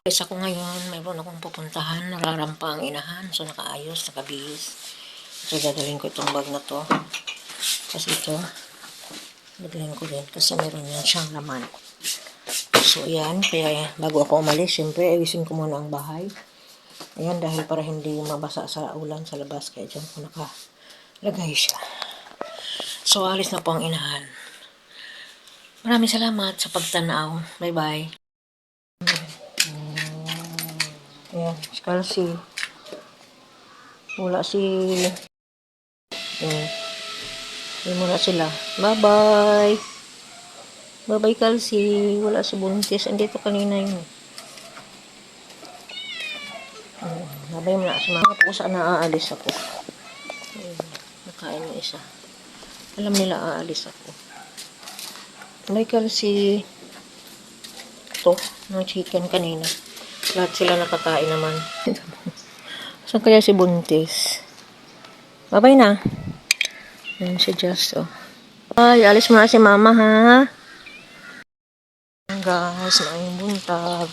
Guys, ako ngayon, mayroon akong pupuntahan, nararampa ang inahan. So, nakaayos, nakabihis. So, dadalhin ko itong bag na to. Kasi ito, dadalhin ko din kasi meron yan siyang laman. So, ayan. Kaya, bago ako umalis, syempre, ayusin ko muna ang bahay. Ayan, dahil para hindi mabasa sa ulan sa labas. Kaya dyan ko nakalagay siya. So, alis na po ang inahan. Maraming salamat sa pagtanaw. Bye-bye. Ayan, Skalsi. Wala si... Ayan, wala sila. Bye-bye. Bye-bye, Kalsi. Wala si Buntis. Andito kanina yun. Bye-bye mo na. Sa mga pusa na aalis ako. Ayan, nakain yung isa. Alam nila aalis ako. Bye, Kalsi. Ito, ng chicken kanina. Lahat sila nakakain naman. Saan kaya si Buntis? Bye-bye na. Ayan si Just, oh. Ay, alis mo na si Mama, ha? Guys, maayong buntag.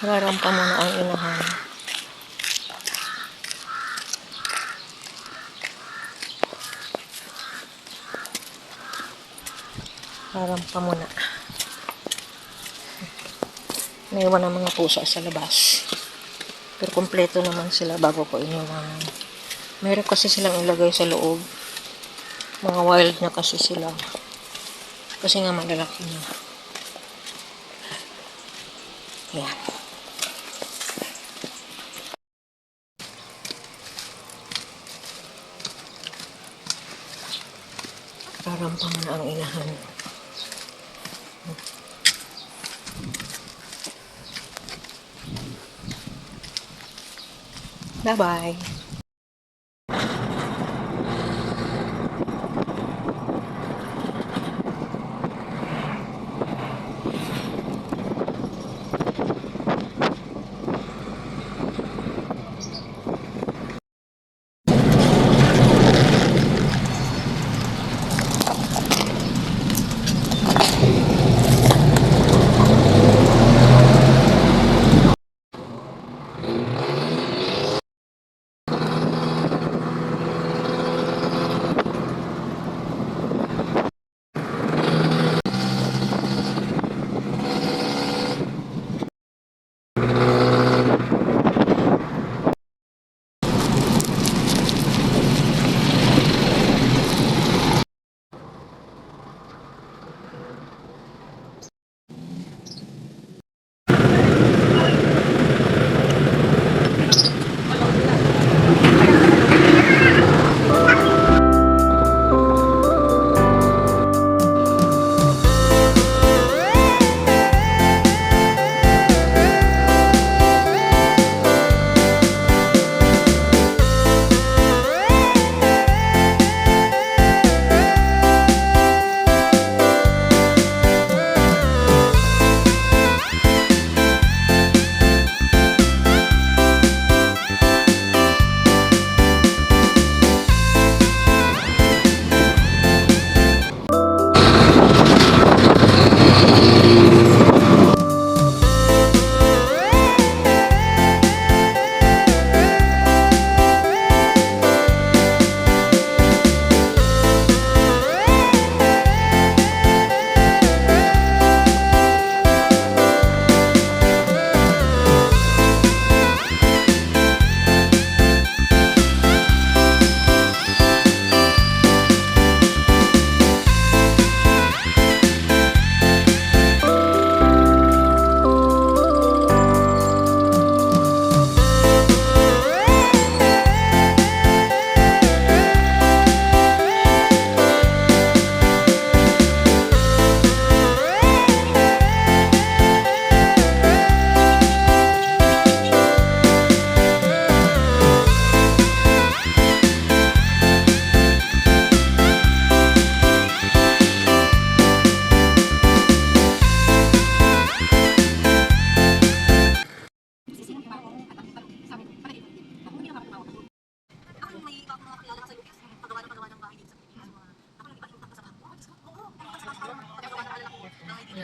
Kararampa mo na ang inahan. Kararampa mo na. Naiwan ang mga pusa sa labas. Pero kompleto naman sila bago ko iniwan. Meron kasi silang ilagay sa loob. Mga wild na kasi sila. Kasi nga malalaki na. Ayan. Rarampa mo na ang inahan. Bye-bye.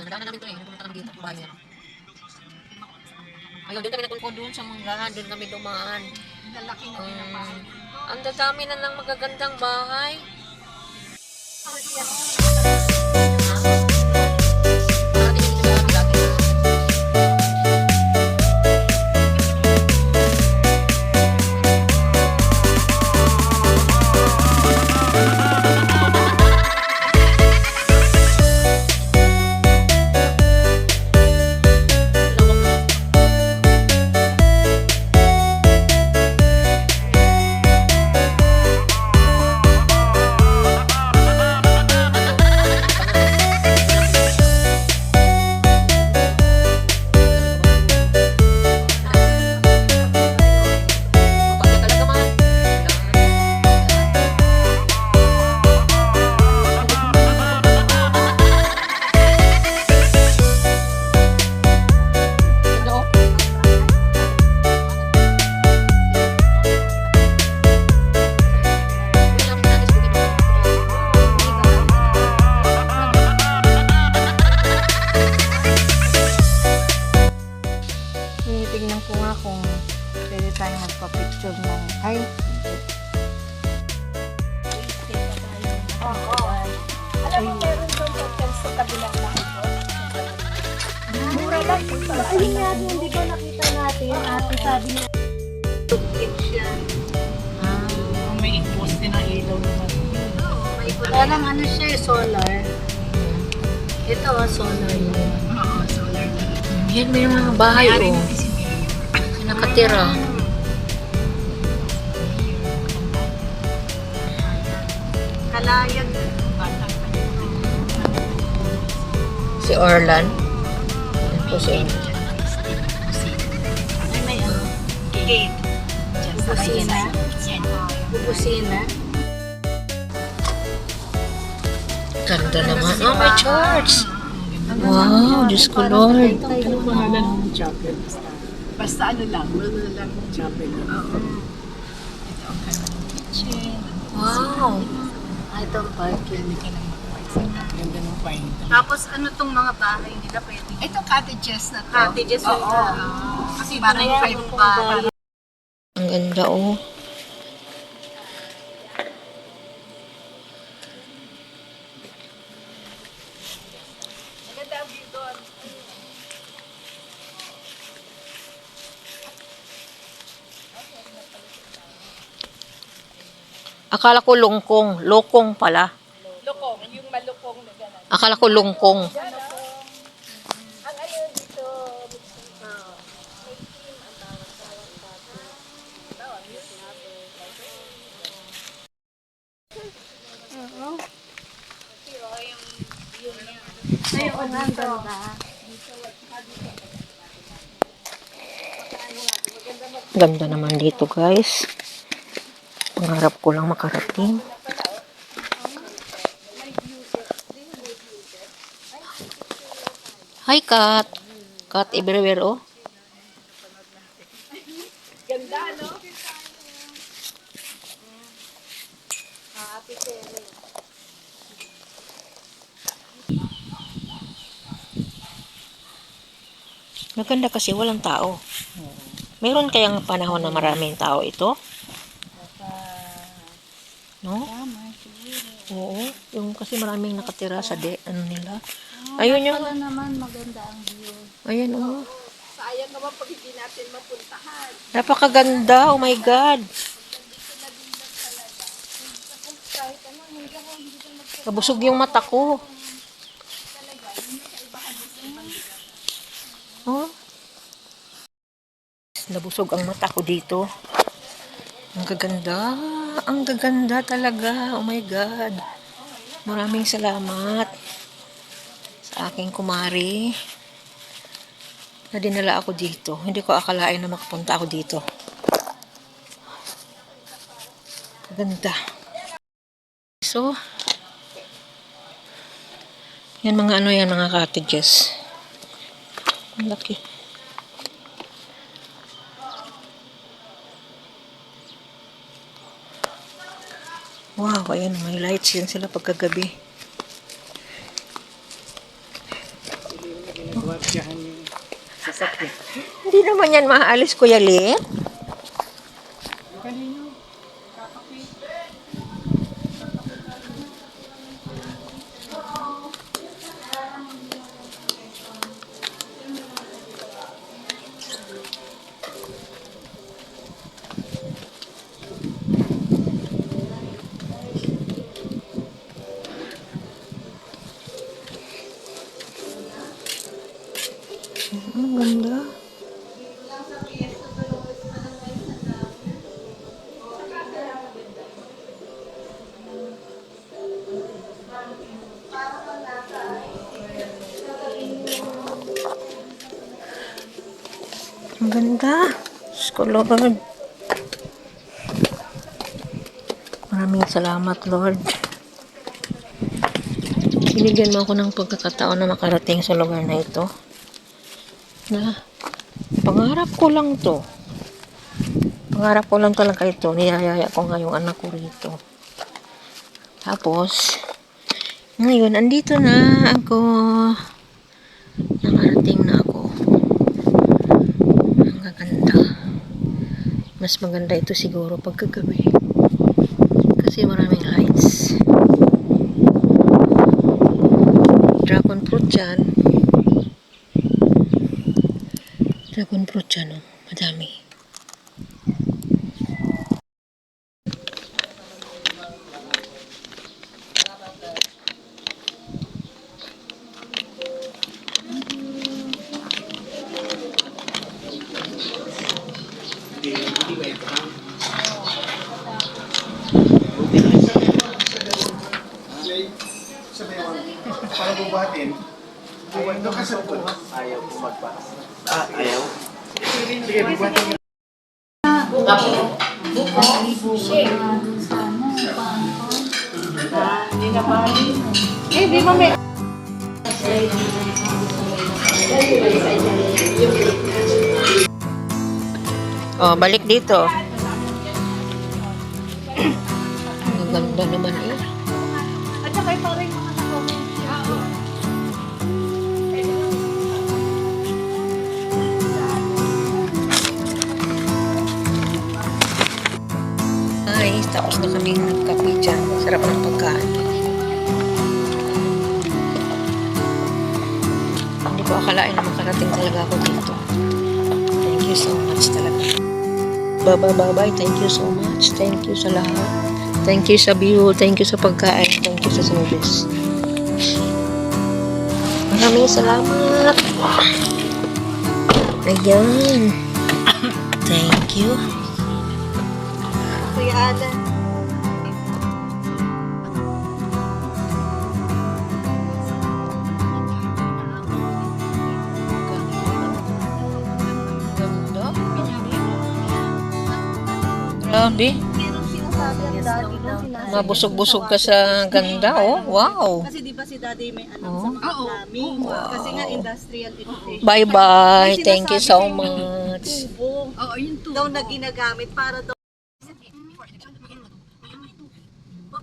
Nagdaan namin ito eh. Napunta kami dito. Bahay niya. Ayaw, doon kami napunta doon sa manggahan. Doon kami dumaan. Lalaki na pinapahay. Ang dadami na ng magagandang bahay. Tingnan ko nga kung pwede tayong magpa-picture ng ay. Alam mo, meron doon sa kabilang lahat doon. Mura lang. Ayun nga din, di ba nakita natin? Ate sabi niya. Tugtid siya. May poste na ilaw naman. Wala lang ano siya, solar. Ito solar yun. Oo, solar. Yan, may mga bahay oh. Nakatira. Kalayag. Si Orlan. Yan po si Orlan. Ay, may gate. Kusina. Kusina. Ganda naman. Oh, may church. Wow, Diyos ko Lord. Anong pangalan ng chapel? Basta ano lang, wala lang ng chapel. Oo. Ito ang kanilang kitchen. Wow. Ito ang parking. Ganda ng parking. Tapos ano tong mga bahay nila pwede? Ito cottages na to. Cottages na to. Kasi parang 5 bahay. Ang ganda oh. Maganda ang view doon. Akala ko lungkong. Lokong pala. Lukong, yung malukong na gano'n. Akala ko lungkong. Ang ano dito, ay, ang ganda. Ganda naman dito guys. Pangarap ko lang makarating. Hi Kat. Kat everywhere oh. Ganda, no? Ate Tere. Maganda kasi walang tao. Meron kayang panahon na maraming tao ito? No? Oo. Yung kasi maraming nakatira sa ano nila. Ayun yung. Wala naman maganda ang view. Ayan oh. Sayang naman pag hindi natin mapuntahan. Napakaganda. Oh my God. Nabusog yung mata ko. Oh. Nabusog ang mata ko dito. Ang gaganda. Ang gaganda talaga. Oh my God. Maraming salamat sa aking kumari na dinala ako dito. Hindi ko akalain na makapunta ako dito. Ganda. So, yan mga ano yan, mga cottages. Ang laki. Wow, ayan, may lights yan sila pagkagabi. mabiyahan yung sasakyan. Hindi naman yan maaalis, Kuya Lit. Kanino? Ang ganda. Ang ganda. Diyos ko, Lord. Maraming salamat, Lord. Binigyan mo ako ng pagkakataon na makarating sa lugar na ito. Na pangarap ko lang to. Pangarap ko lang talaga ito. Niyayaya ko nga yung anak ko rito. Tapos, ngayon, andito na ako. Nakarating na ako. Ang gaganda. Mas maganda ito siguro pagkagabi. Kasi maraming lights. Dragon fruit dyan. Dragon fruit dyan, oh. Madami. Para bubatin, doon ka sa likod. Ayaw po magpas. Ayaw? Sige, bubatin. Hindi na bali. Di mami. Oh, balik dito. Ang ganda naman eh. At saka parang mga na-comment. Ay, tapos na kaming nagkape dyan. Sarap ng pagkain. Hindi ko akalain na makarating talaga ako dito. Thank you so much talaga. Bye-bye. Thank you so much. Thank you sa lahat. Thank you sa view. Thank you sa pagkain. Thank you sa service. Maraming salamat. Ayan. Thank you. Kuya Alan. Ganda. Grabe. Merong sinasabi ang daddy doon, sinasabi. Mabusog-busog ka sa ganda, oh. Wow. Kasi di ba si daddy may alam Oh. sa mga plumbing. Kasi nga industrial education. Bye-bye. May Thank you sinasabi so kayong much. Tubo. Oo, yung tubo. Daw na ginagamit para daw.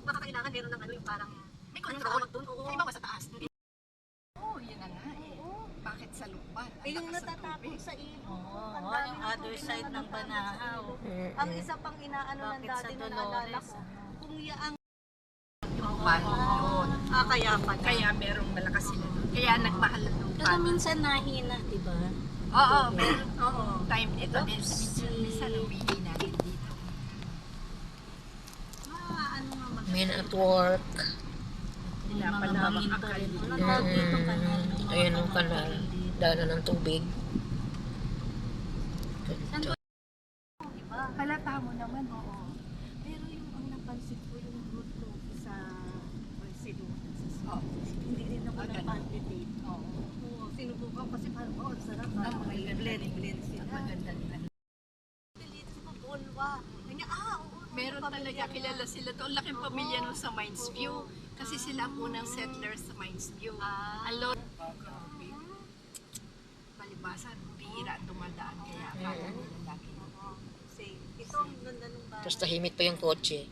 Baka kailangan meron ng ano yung parang may control doon. Oo. Di ba sa taas? Oo, yun na nga eh. Bakit sa lupa? Yung natatakot sa ilog. Ang Oo, yung other side ng Banahaw. Ang isa pang inaano ng Bakit sa daddy na naalala Dolores? ko. Kung yaang Lupa yun. kaya pa. Kaya merong malakas sila doon. Kaya nagmahal ng lupa. Pero minsan nahina, di ba? Oo, meron. Oo, time ito. Minsan uwihi natin dito. Men at work. Pinapalawak ang kalye. Anong tawag dito kanal? Ayan ang kanal. Daanan ng tubig. Ganda. Halata mo naman, oo. Pero yung ang napansin ko yung root ko sa Barcelona. Oo. Hindi rin ako Ganun. napantitid. Oo. Oo, sinubukan kasi parang, oh, sarap. Ang mga blend sila. Maganda nila. Dito sa Bulwa. Kanya, oo. Meron talaga, kilala sila to. Ang laking pamilya nun sa Mines View. Kasi sila ang unang settlers sa Mines View. Ang Lord, grabe. Palibasan, bihira at dumadaan. Kaya akala nila lagi. Same. Ito ang ganda ng bahay. Tapos tahimik pa yung kotse.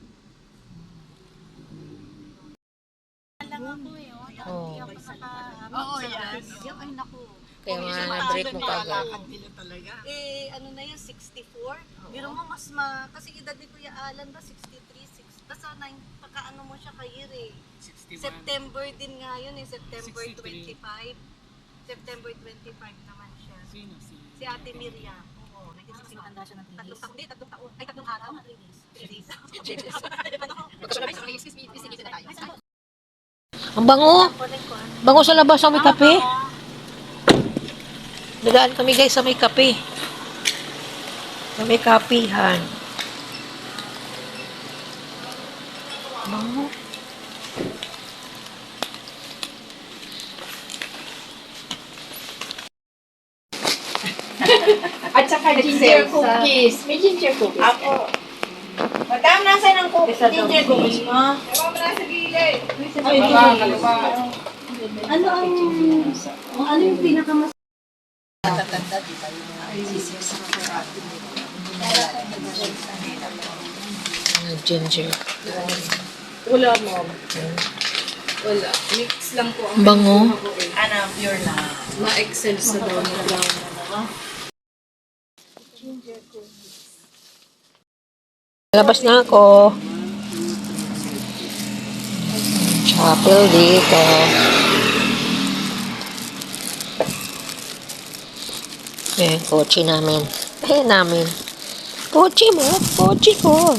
Lang ako eh, oh. Oh. Hindi ako naka... Oo, yan. Yung ay naku. Kaya nga na-break mo kagad. Eh, ano na yun, 64? Biro mo kasi edad ni Kuya Alan ba, 63, 6. Basta pagka-ano mo siya kay eh. September din nga yun eh, September 25. September 25 naman siya. Sino? Si Ate Miriam. Oo, nagkakasintanda siya ng 3 days. Tatlong taon. Ay, 3 araw. 3 days. 3 days. Ang bango. Bango sa labas sa may kape. Nagaan kami guys sa may kape. Sa may kapihan. Bango. At saka ginger cookies. May ginger cookies. Ako. Madam, nasa ng cookies? Ginger cookies mo? Ano yung pinakamas... Ginger. Wala, mom. Wala. Mix lang po ang Bango. ano, pure na. Ma-excel sa brown na brown. Labas na ako. Chapel dito. Eh, kotse namin. Namin. Kotse mo. Kotse ko.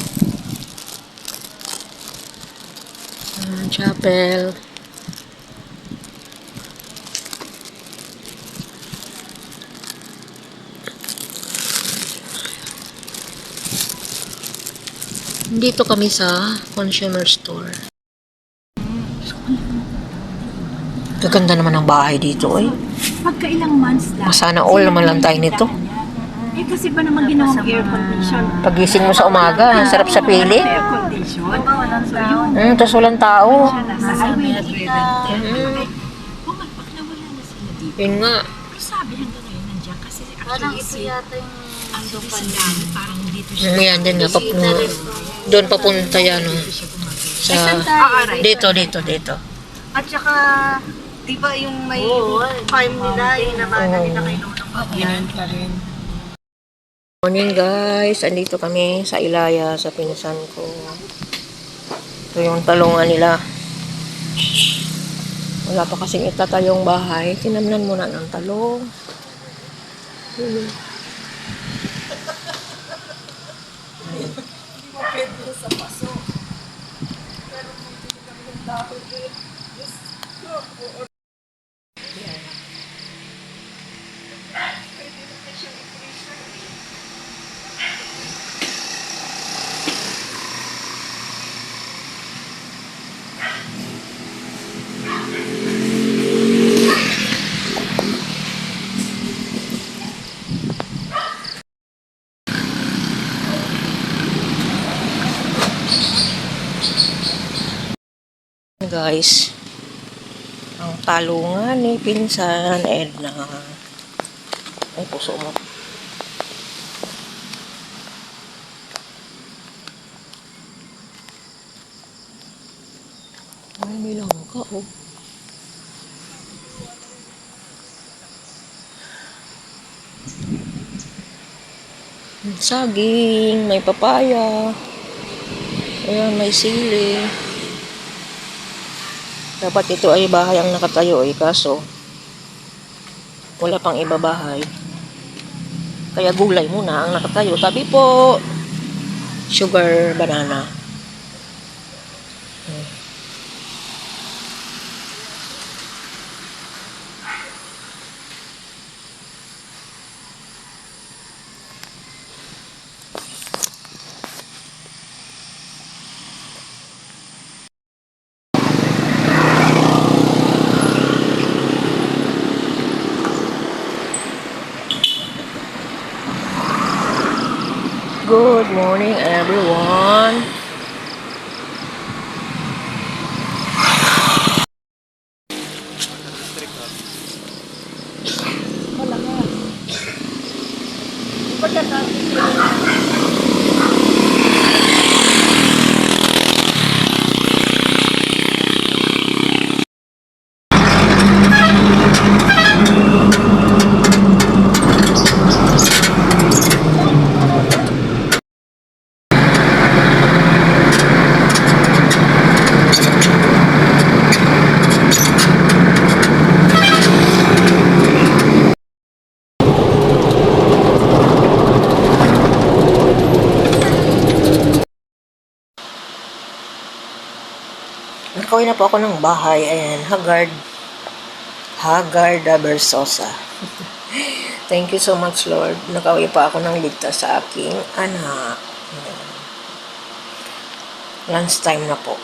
Chapel. Dito kami sa consumer store. Gaganda naman ang bahay dito eh. Pagka ilang months lang. Sana all naman lang tayo nito. Eh kasi ba naman ginawang air condition? Pagising mo sa umaga, ang sarap sa pili. Air condition? So yun. Tapos walang tao. Nasa highway dito. Pumalpak na wala na sila dito. Yun nga. Pero sabi hanggang ngayon nandiyan kasi Parang actually ito yata yung ando pa dami, parang dito siya. Yan din nga. Doon papunta yan. Oh. Sa, dito. At saka, di ba yung may farm nila, yung nabana nila kay Lolo Ganun pa rin. Morning guys, andito kami sa Ilaya, sa pinsan ko. Ito yung talungan nila. Wala pa kasing itatayong bahay. Tinamnan muna ng talong. Guys, ang talungan ni Pinsan Edna. Ay, puso mo. Ay, may langka, oh. Saging, may papaya. Ayan, may sili. Dapat ito ay bahay ang nakatayo kaso wala pang iba bahay. Kaya gulay muna ang nakatayo. Tabi po, sugar banana. Good morning, everyone. Nakauwi na po ako ng bahay. Ayan, Hagarda Versosa. Thank you so much, Lord. Nakauwi pa ako ng ligtas sa aking anak. Lunch time na po.